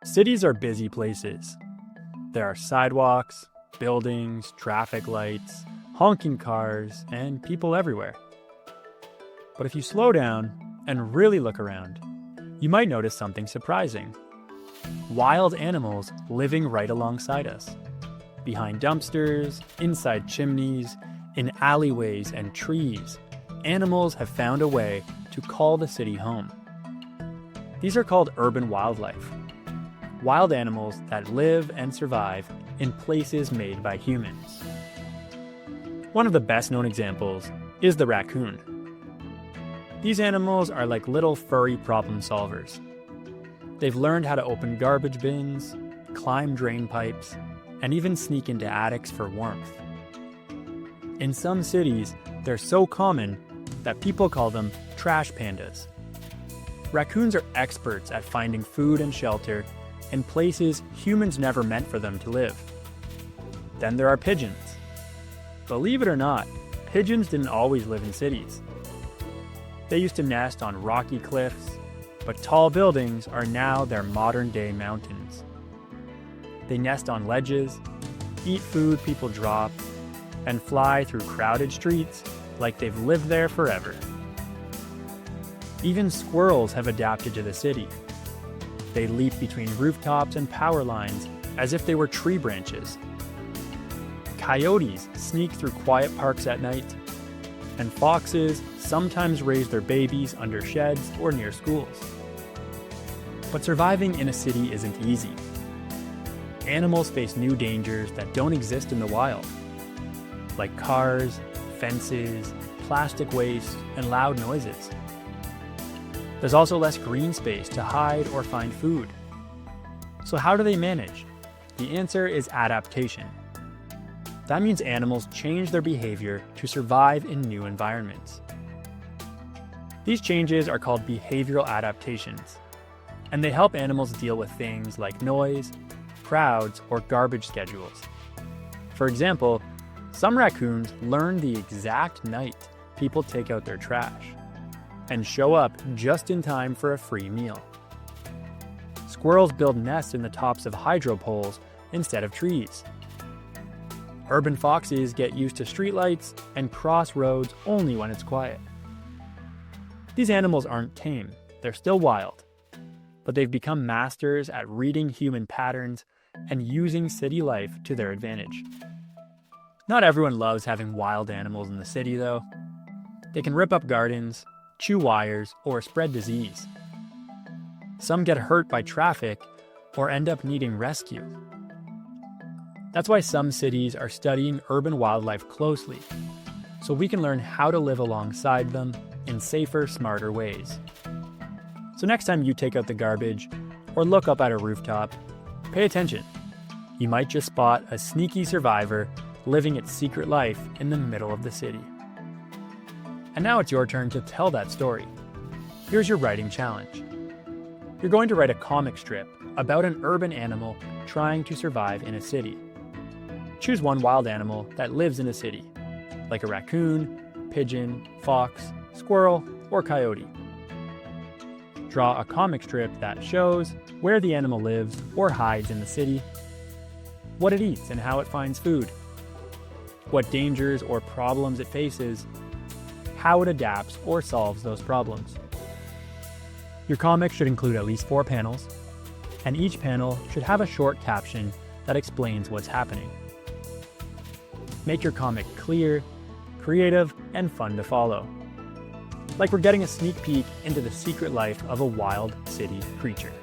Cities are busy places. There are sidewalks, buildings, traffic lights, honking cars, and people everywhere. But if you slow down and really look around, you might notice something surprising. Wild animals living right alongside us. Behind dumpsters, inside chimneys, in alleyways and trees, animals have found a way to call the city home. These are called urban wildlife. Wild animals that live and survive in places made by humans. One of the best known examples is the raccoon. These animals are like little furry problem solvers. They've learned how to open garbage bins, climb drain pipes, and even sneak into attics for warmth. In some cities, they're so common that people call them trash pandas. Raccoons are experts at finding food and shelter in places humans never meant for them to live. Then there are pigeons. Believe it or not, pigeons didn't always live in cities. They used to nest on rocky cliffs, but tall buildings are now their modern-day mountains. They nest on ledges, eat food people drop, and fly through crowded streets like they've lived there forever. Even squirrels have adapted to the city. They leap between rooftops and power lines as if they were tree branches. Coyotes sneak through quiet parks at night, and foxes sometimes raise their babies under sheds or near schools. But surviving in a city isn't easy. Animals face new dangers that don't exist in the wild, like cars, fences, plastic waste, and loud noises. There's also less green space to hide or find food. So how do they manage? The answer is adaptation. That means animals change their behavior to survive in new environments. These changes are called behavioral adaptations, and they help animals deal with things like noise, crowds, or garbage schedules. For example, some raccoons learn the exact night people take out their trash and show up just in time for a free meal. Squirrels build nests in the tops of hydro poles instead of trees. Urban foxes get used to streetlights and cross roads only when it's quiet. These animals aren't tame, they're still wild, but they've become masters at reading human patterns and using city life to their advantage. Not everyone loves having wild animals in the city, though. They can rip up gardens, chew wires, or spread disease. Some get hurt by traffic or end up needing rescue. That's why some cities are studying urban wildlife closely, so we can learn how to live alongside them in safer, smarter ways. So next time you take out the garbage or look up at a rooftop, pay attention. You might just spot a sneaky survivor living its secret life in the middle of the city. And now it's your turn to tell that story. Here's your writing challenge. You're going to write a comic strip about an urban animal trying to survive in a city. Choose one wild animal that lives in a city, like a raccoon, pigeon, fox, squirrel, or coyote. Draw a comic strip that shows where the animal lives or hides in the city, what it eats and how it finds food, what dangers or problems it faces, how it adapts or solves those problems. Your comic should include at least 4 panels, and each panel should have a short caption that explains what's happening. Make your comic clear, creative, and fun to follow. Like we're getting a sneak peek into the secret life of a wild city creature.